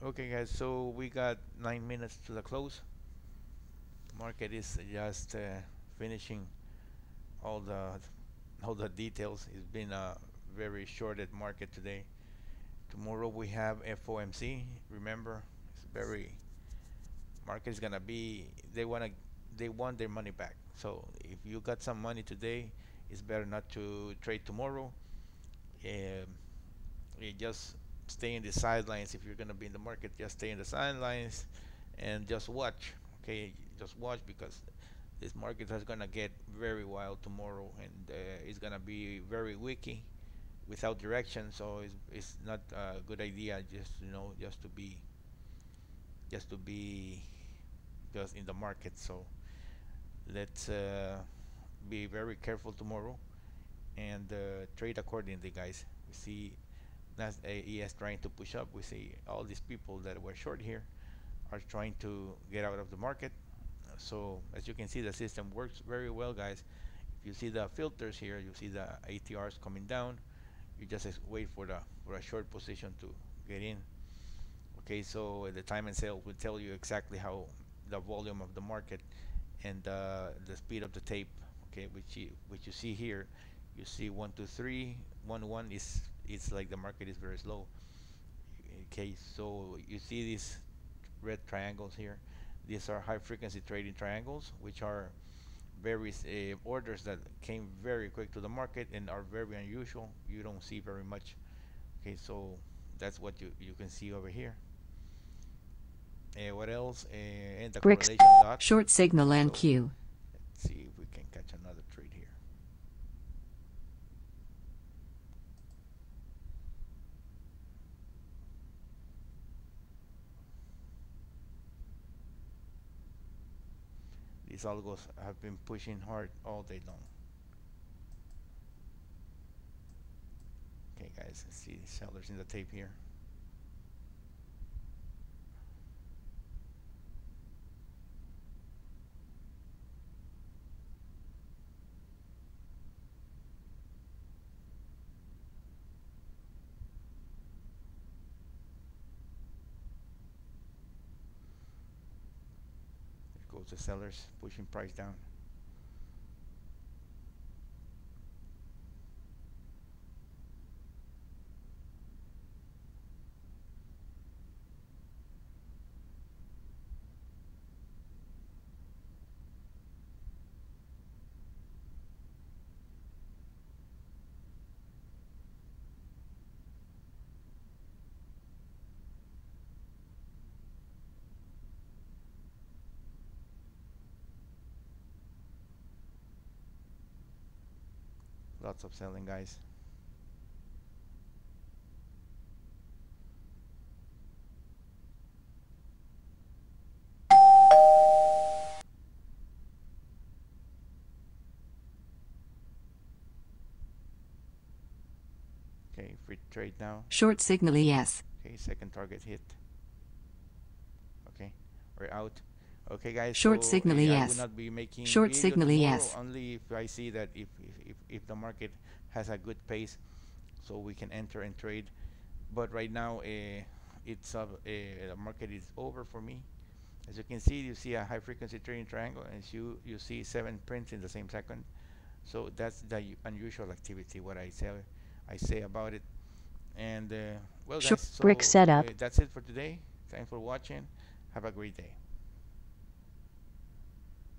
Okay, guys, so we got 9 minutes to the close. Market is just finishing all the details. It's been a very shorted market today. Tomorrow we have FOMC. Remember, it's very market is gonna be, they want their money back. So if you got some money today, it's better not to trade tomorrow. You just stay in the sidelines. If you're gonna be in the market, just stay in the sidelines and just watch. Okay, just watch, because this market is gonna get very wild tomorrow, and it's gonna be very wicky without direction. So it's not a good idea just just to be just in the market. So let's be very careful tomorrow and trade accordingly, guys. We see ES trying to push up. We see all these people that were short here are trying to get out of the market. So as you can see, the system works very well, guys. If you see the filters here, you see the ATRs coming down. You just wait for a short position to get in. Okay, so the time and sale will tell you exactly how the volume of the market and the speed of the tape. Okay, which you see here. You see 1 2 3 1 1 is, it's like the market is very slow. Okay, so you see these red triangles here. These are high frequency trading triangles, which are various orders that came very quick to the market and are very unusual. You don't see very much. Okay, so that's what you can see over here. What else? And the correlation dot. Short signal and So Q. let's see if we can catch another trade here. These algos have been pushing hard all day long. Okay, guys, let's see the sellers in the tape here. There goes the sellers pushing price down. Lots of selling, guys. Okay, free trade now. Short signal ES. Okay, second target hit. Okay, we're out. Okay, guys. Short so, signal I will ES. not be making Short video signal tomorrow, ES. only if I see that if the market has a good pace, so we can enter and trade. But right now, it's the market is over for me. As you can see, you see a high frequency trading triangle, and you see 7 prints in the same second. So that's the unusual activity, what I say about it. And well, guys, so brick setup. that's it for today. Thanks for watching. Have a great day.